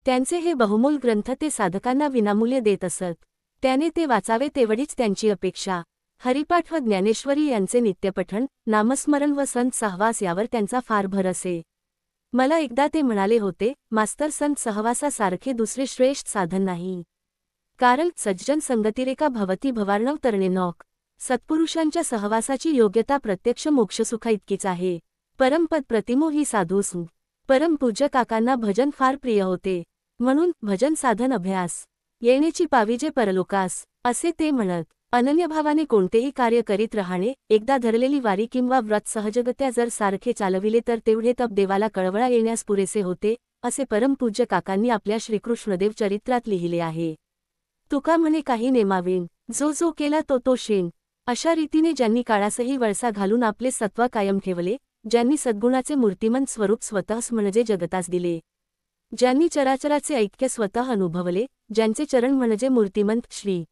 त्यांचे हे बहुमोल ग्रंथ ते साधकांना विनामूल्य देत असत. त्याने ते वाचावे तेवढीच त्यांची अपेक्षा. हरिपाठ व ज्ञानेश्वरी यांचे नित्यपठण, नामस्मरण व संत सहवास यावर त्यांचा फार भर असे. मला एकदा ते म्हणाले होते, मास्तर, संत सहवासासारखे दुसरे श्रेष्ठ साधन नाही. कारण सज्जन संगतिरेका भवती भवार्णव तरणे नौक. सत्पुरुषांच्या सहवासाची योग्यता प्रत्यक्ष मोक्षसुखा इतकीच आहे. परमपद प्रतिमो ही साधूस. परमपूज्य काकांना भजन फार प्रिय होते. म्हणून भजन साधन अभ्यास येण्याची पाविजे परलोकास, असे ते म्हणत. अनन्यभावाने कोणतेही कार्य करीत राहणे, एकदा धरलेली वारी किंवा व्रत सहजगत्या जर सारखे चालविले तर तेवढे तप देवाला कळवळा येण्यास पुरेसे होते, असे परमपूज्य काकांनी आपल्या श्रीकृष्णदेव चरित्रात लिहिले आहे. तुका म्हणे काही नेमावीण, जो जो केला तो तो शेण. अशा रीतीने ज्यांनी काळासही वळसा घालून आपले सत्व कायम ठेवले, ज्यांनी सद्गुणाचे मूर्तिमंत स्वरूप स्वतःस म्हणजे जगतास दिले, ज्यांनी चराचराचे ऐक्य स्वतः अनुभवले, ज्यांचे चरण म्हणजे मूर्तिमंत श्री,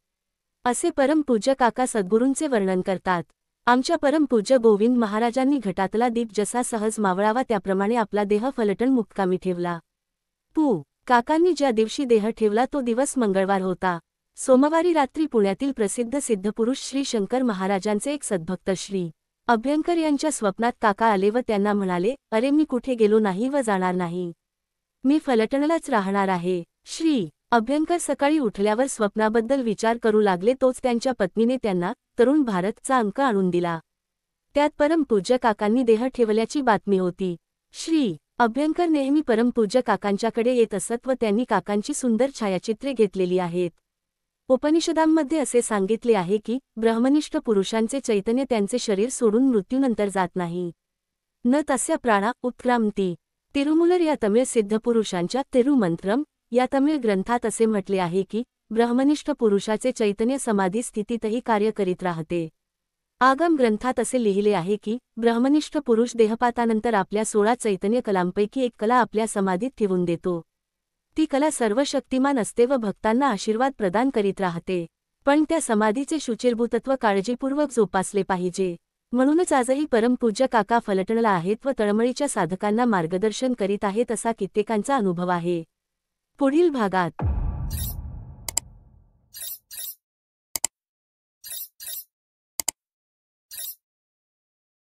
असे परमपूज्य काका सद्गुरूंचे वर्णन करतात. आमच्या परमपूज्य गोविंद महाराजांनी घटातला दीप जसा सहज मावळावा त्याप्रमाणे आपला देह फलटण मुक्कामी ठेवला. काकांनी ज्या दिवशी देह ठेवला तो दिवस मंगळवार होता. सोमवारी रात्री पुण्यातील प्रसिद्ध सिद्धपुरुष श्री शंकर महाराजांचे एक सद्भक्त श्री अभ्यंकर यांच्या स्वप्नात काका आले व त्यांना म्हणाले, अरे मी कुठे गेलो नाही व जाणार नाही. मी फलटणलाच राहणार आहे. श्री अभ्यंकर सकाळी उठल्यावर स्वप्नाबद्दल विचार करू लागले. तोच त्यांच्या पत्नीने त्यांना तरुण भारतचा अंक आणून दिला. त्यात परमपूज्य काकांनी देह ठेवल्याची बातमी होती. श्री अभ्यंकर नेहमी परमपूज्य काकांच्याकडे येत असत व त्यांनी काकांची सुंदर छायाचित्रे घेतलेली आहेत. उपनिषदांमध्ये असे सांगितले आहे की ब्रह्मनिष्ठ पुरुषांचे चैतन्य त्यांचे शरीर सोडून मृत्यूनंतर जात नाही. न तस्य प्राणा उत्क्रांती. तिरुमूलर या तमिळ सिद्धपुरुषांच्या तिरुमंत्रम या तमिळ ग्रंथात असे म्हटले आहे की ब्रह्मनिष्ठ पुरुषाचे चैतन्य समाधी स्थितीतही कार्य करीत राहते. आगम ग्रंथात असे लिहिले आहे की ब्रह्मनिष्ठ पुरुष देहपातानंतर आपल्या 16 चैतन्य कलांपैकी एक कला आपल्या समाधीत ठेवून देतो. ती कला सर्व शक्तिमान असते व भक्तांना आशीर्वाद प्रदान करीत राहते. पण त्या समाधीचे शुचिर्भूतत्व काळजीपूर्वक जोपासले पाहिजे. म्हणूनच आजही परमपूज्य काका फलटणला आहेत व तळमळीच्या साधकांना मार्गदर्शन करीत आहेत असा कित्येकांचा अनुभव आहे. पुढील भागात